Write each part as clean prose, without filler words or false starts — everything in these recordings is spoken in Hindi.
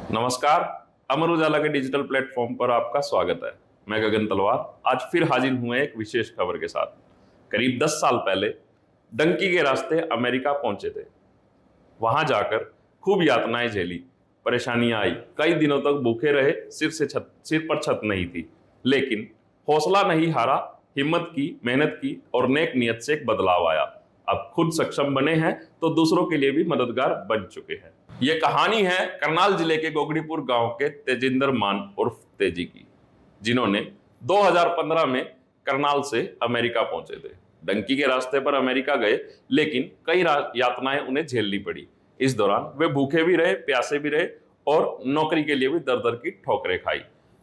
नमस्कार। अमर उजाला के डिजिटल प्लेटफॉर्म पर आपका स्वागत है। मैं गगन तलवार आज फिर हाजिर हुए एक विशेष खबर के साथ। करीब 10 साल पहले डंकी के रास्ते अमेरिका पहुंचे थे। वहां जाकर खूब यातनाएं झेली, परेशानियां आई, कई दिनों तक भूखे रहे, सिर पर छत नहीं थी, लेकिन हौसला नहीं हारा, हिम्मत की, मेहनत की और नेक नियत से एक बदलाव आया। अब खुद सक्षम बने हैं तो दूसरों के लिए भी मददगार बन चुके हैं। ये कहानी है करनाल जिले के गोगड़ीपुर गांव के तेजिंदर मान उर्फ तेजी की, जिन्होंने 2015 में करनाल से अमेरिका पहुंचे थे। डंकी के रास्ते पर अमेरिका गए, लेकिन कई यातनाएं उन्हें झेलनी पड़ी। इस दौरान वे भूखे भी रहे, प्यासे भी रहे और नौकरी के लिए भी दर दर की ठोकरें खाई।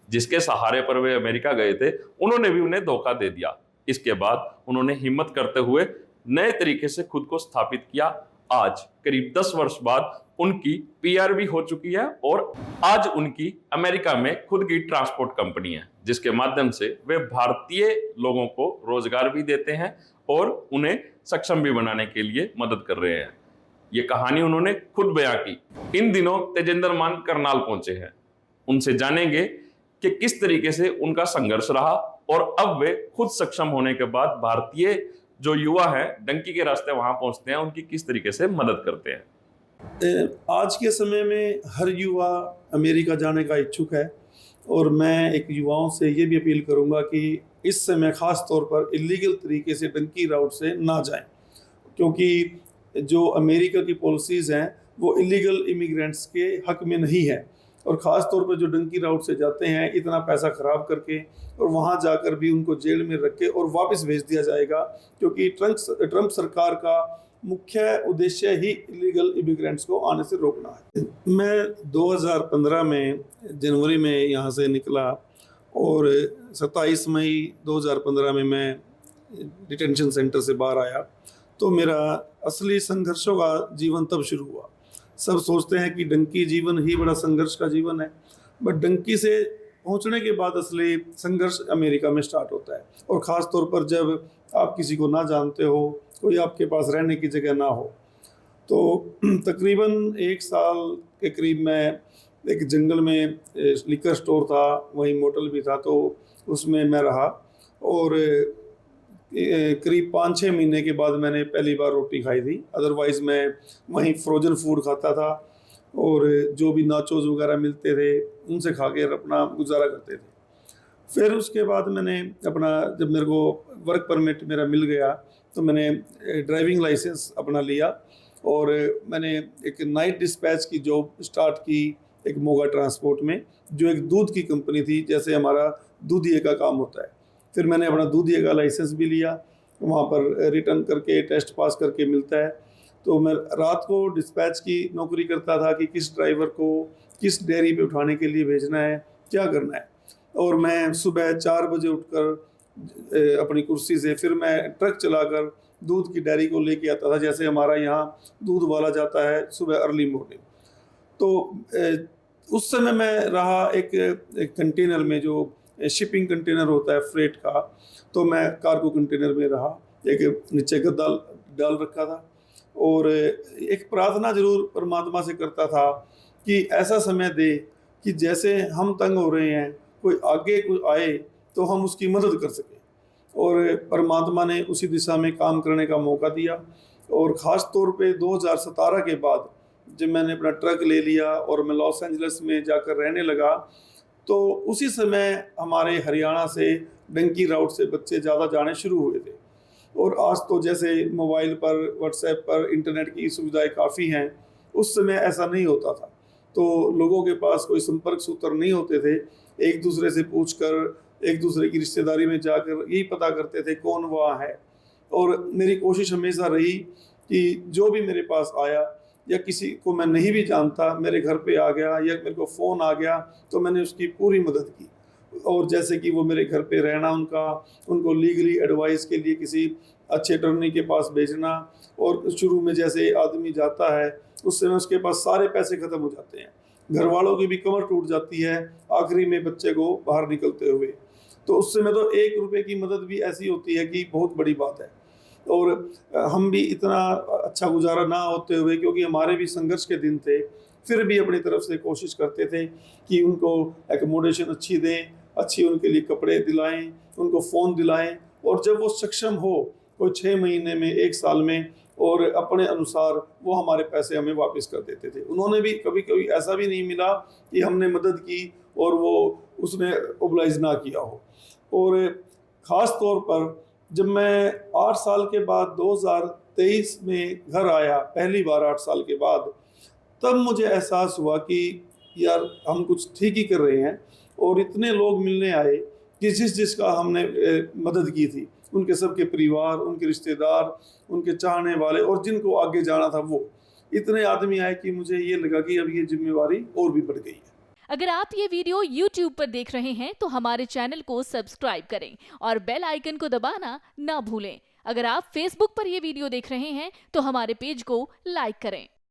जिसके सहारे पर वे अमेरिका गए थे, उन्होंने भी उन्हें धोखा दे दिया। इसके बाद उन्होंने हिम्मत करते हुए नए तरीके से खुद को स्थापित किया। आज करीब 10 वर्ष बाद उनकी पीआर भी हो चुकी है और आज उनकी अमेरिका में खुद की ट्रांसपोर्ट कंपनी है, जिसके माध्यम से वे भारतीय लोगों को रोजगार भी देते हैं और उन्हें सक्षम भी बनाने के लिए मदद कर रहे हैं। ये कहानी उन्होंने खुद बयां की। इन दिनों तेजिंदर मान करनाल पहुंचे हैं। उनसे जानेंगे कि किस तरीके से उनका संघर्ष रहा और अब वे खुद सक्षम होने के बाद भारतीय जो युवा है डंकी के रास्ते वहां पहुंचते हैं, उनकी किस तरीके से मदद करते हैं। आज के समय में हर युवा अमेरिका जाने का इच्छुक है और मैं एक युवाओं से ये भी अपील करूंगा कि इस समय ख़ास तौर पर इलीगल तरीके से डंकी राउट से ना जाएं, क्योंकि जो अमेरिका की पॉलिसीज़ हैं वो इलीगल इमिग्रेंट्स के हक में नहीं है। और ख़ास तौर पर जो डंकी राउट से जाते हैं इतना पैसा ख़राब करके और वहाँ जाकर भी उनको जेल में रख के और वापस भेज दिया जाएगा, क्योंकि ट्रंप सरकार का मुख्य उद्देश्य ही इलीगल इमिग्रेंट्स को आने से रोकना है। मैं 2015 में जनवरी में यहाँ से निकला और 27 मई 2015 में मैं डिटेंशन सेंटर से बाहर आया। तो मेरा असली संघर्षों का जीवन तब शुरू हुआ। सब सोचते हैं कि डंकी जीवन ही बड़ा संघर्ष का जीवन है, बट डंकी से पहुंचने के बाद असली संघर्ष अमेरिका में स्टार्ट होता है। और ख़ास तौर पर जब आप किसी को ना जानते हो, कोई आपके पास रहने की जगह ना हो। तो तकरीबन 1 साल के करीब मैं एक जंगल में लिकर स्टोर था, वहीं मोटल भी था, तो उसमें मैं रहा। और करीब 5-6 महीने के बाद मैंने पहली बार रोटी खाई थी। अदरवाइज़ मैं वहीं फ्रोजन फूड खाता था और जो भी नाचोज वगैरह मिलते थे उनसे खा के अपना गुजारा करते थे। फिर उसके बाद मैंने अपना, जब मेरे को वर्क परमिट मेरा मिल गया, तो मैंने ड्राइविंग लाइसेंस अपना लिया और मैंने एक नाइट डिस्पैच की जॉब स्टार्ट की एक मोगा ट्रांसपोर्ट में, जो एक दूध की कंपनी थी, जैसे हमारा दूधिए का काम होता है। फिर मैंने अपना दूधिए का लाइसेंस भी लिया, वहाँ पर रिटर्न करके टेस्ट पास करके मिलता है। तो मैं रात को डिस्पैच की नौकरी करता था कि किस ड्राइवर को किस डेयरी पे उठाने के लिए भेजना है, क्या करना है। और मैं सुबह 4 बजे उठकर अपनी कुर्सी से फिर मैं ट्रक चलाकर दूध की डेयरी को लेके आता था, जैसे हमारा यहाँ दूध वाला जाता है सुबह अर्ली मॉर्निंग। तो उस समय मैं रहा एक कंटेनर में, जो शिपिंग कंटेनर होता है फ्रेट का, तो मैं कार्गो कंटेनर में रहा। एक नीचे गद्दा डाल रखा था और एक प्रार्थना जरूर परमात्मा से करता था कि ऐसा समय दे कि जैसे हम तंग हो रहे हैं, कोई आगे कोई आए तो हम उसकी मदद कर सकें। और परमात्मा ने उसी दिशा में काम करने का मौका दिया। और ख़ास तौर पे 2017 के बाद जब मैंने अपना ट्रक ले लिया और मैं लॉस एंजलिस में जाकर रहने लगा, तो उसी समय हमारे हरियाणा से डंकी राउट से बच्चे ज़्यादा जाने शुरू हुए थे। और आज तो जैसे मोबाइल पर, व्हाट्सएप पर इंटरनेट की सुविधाएं काफ़ी हैं, उस समय ऐसा नहीं होता था। तो लोगों के पास कोई संपर्क सूत्र नहीं होते थे। एक दूसरे से पूछकर, एक दूसरे की रिश्तेदारी में जाकर यही पता करते थे कौन वहाँ है। और मेरी कोशिश हमेशा रही कि जो भी मेरे पास आया या किसी को मैं नहीं भी जानता मेरे घर पे आ गया या मेरे को फ़ोन आ गया, तो मैंने उसकी पूरी मदद की। और जैसे कि वो मेरे घर पे रहना, उनको लीगली एडवाइस के लिए किसी अच्छे अटर्नी के पास भेजना। और शुरू में जैसे आदमी जाता है उस समय उसके पास सारे पैसे ख़त्म हो जाते हैं, घर वालों की भी कमर टूट जाती है आखिरी में बच्चे को बाहर निकलते हुए। तो उस समय तो 1 रुपये की मदद भी ऐसी होती है कि बहुत बड़ी बात है। और हम भी इतना अच्छा गुजारा ना होते हुए, क्योंकि हमारे भी संघर्ष के दिन थे, फिर भी अपनी तरफ से कोशिश करते थे कि उनको एकोमोडेशन अच्छी दें, अच्छी उनके लिए कपड़े दिलाएं, उनको फ़ोन दिलाएं, और जब वो सक्षम हो कोई 6 महीने में, 1 साल में, और अपने अनुसार वो हमारे पैसे हमें वापस कर देते थे। उन्होंने भी कभी कभी ऐसा भी नहीं मिला कि हमने मदद की और वो उसने ओबलाइज ना किया हो। और ख़ास तौर पर जब मैं 8 साल के बाद 2023 में घर आया, पहली बार 8 साल के बाद, तब मुझे एहसास हुआ कि यार हम कुछ ठीक ही कर रहे हैं। और इतने लोग मिलने आए कि जिसका हमने मदद की थी, उनके सबके परिवार, उनके रिश्तेदार, उनके चाहने वाले, और जिनको आगे जाना था वो इतने आदमी आए कि मुझे ये लगा कि अब ये जिम्मेवारी और भी बढ़ गई है। अगर आप ये वीडियो YouTube पर देख रहे हैं तो हमारे चैनल को सब्सक्राइब करें और बेल आइकन को दबाना ना भूलें। अगर आप Facebook पर ये वीडियो देख रहे हैं तो हमारे पेज को लाइक करें।